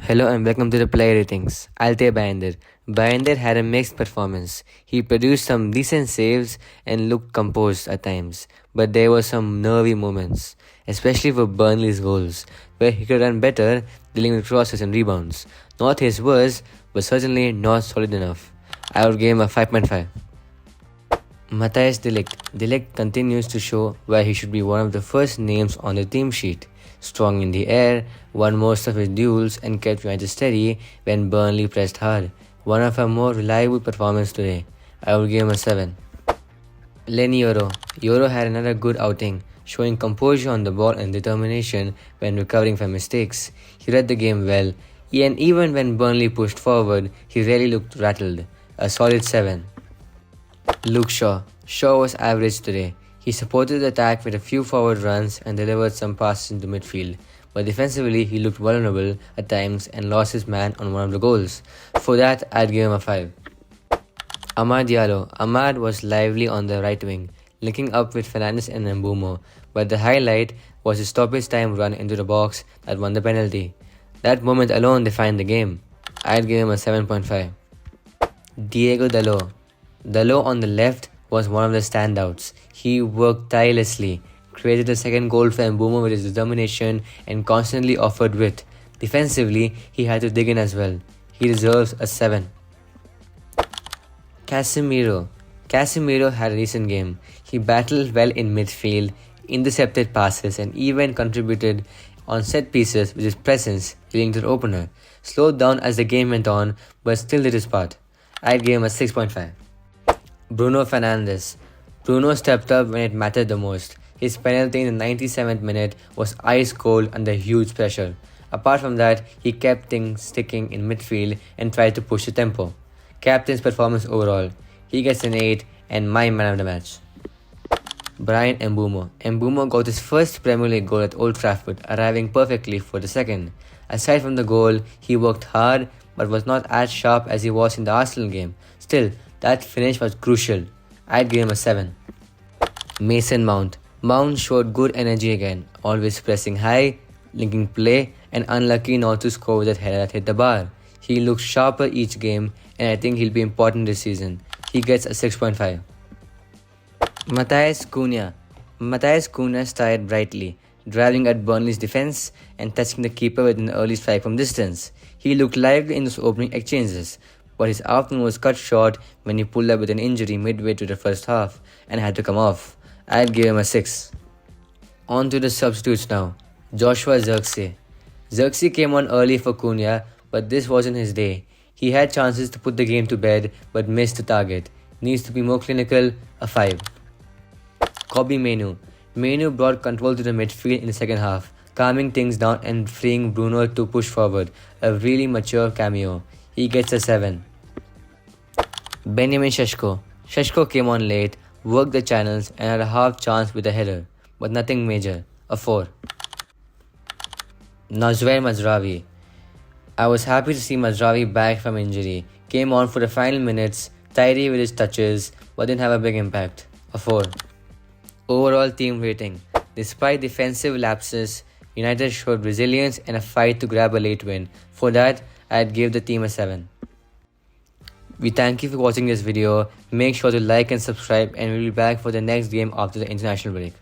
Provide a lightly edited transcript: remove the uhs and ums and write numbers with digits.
Hello and welcome to the Play Ratings. I'll take Bayander. Bayander had a mixed performance. He produced some decent saves and looked composed at times, but there were some nervy moments, especially for Burnley's goals, where he could run better dealing with crosses and rebounds. Not his worst, but certainly not solid enough. I would give him a 5.5. Matthias de Ligt. De Ligt continues to show why he should be one of the first names on the team sheet. Strong in the air, won most of his duels and kept United steady when Burnley pressed hard. One of our more reliable performances today. I would give him a 7. Lenny Yoro. Yoro had another good outing, showing composure on the ball and determination when recovering from mistakes. He read the game well, and even when Burnley pushed forward, he rarely looked rattled. A solid 7. Luke Shaw. Shaw was average today. He supported the attack with a few forward runs and delivered some passes into midfield, but defensively he looked vulnerable at times and lost his man on one of the goals. For that, I'd give him a 5. Amad Diallo. Amad was lively on the right wing, linking up with Fernandes and Mbumo, but the highlight was his stoppage time run into the box that won the penalty. That moment alone defined the game. I'd give him a 7.5. Diego Dalot. Dalot on the left was one of the standouts. He worked tirelessly, created the second goal for Mbumo with his determination and constantly offered width. Defensively, he had to dig in as well. He deserves a 7. Casemiro. Casemiro had a decent game. He battled well in midfield, intercepted passes and even contributed on set pieces with his presence, leading to the opener. Slowed down as the game went on, but still did his part. I'd give him a 6.5. Bruno Fernandes. Bruno stepped up when it mattered the most. His penalty in the 97th minute was ice cold under huge pressure. Apart from that, he kept things sticking in midfield and tried to push the tempo. Captain's performance overall. He gets an 8 and my man of the match. Brian Mbumo. Mbumo got his first Premier League goal at Old Trafford, arriving perfectly for the second. Aside from the goal, he worked hard but was not as sharp as he was in the Arsenal game. Still, that finish was crucial. I'd give him a 7. Mason Mount. Mount showed good energy again, always pressing high, linking play, and unlucky not to score with that header that hit the bar. He looks sharper each game, and I think he'll be important this season. He gets a 6.5. Matthias Cunha. Matthias Cunha started brightly, driving at Burnley's defense and touching the keeper with an early strike from distance. He looked lively in those opening exchanges, but his afternoon was cut short when he pulled up with an injury midway through the first half and had to come off. I'd give him a 6. On to the substitutes now. Joshua Zirkzee. Zirkzee came on early for Cunha, but this wasn't his day. He had chances to put the game to bed but missed the target. Needs to be more clinical, a 5. Kobbie Mainoo. Mainoo brought control to the midfield in the second half, calming things down and freeing Bruno to push forward. A really mature cameo. He gets a 7. Benjamin Šeško. Šeško came on late, worked the channels and had a half chance with a header, but nothing major. A 4. Najwer Mazraoui. I was happy to see Mazraoui back from injury. Came on for the final minutes, tidy with his touches, but didn't have a big impact. A 4. Overall team rating. Despite defensive lapses, United showed resilience and a fight to grab a late win. For that, I'd give the team a 7. We thank you for watching this video. Make sure to like and subscribe and we'll be back for the next game after the international break.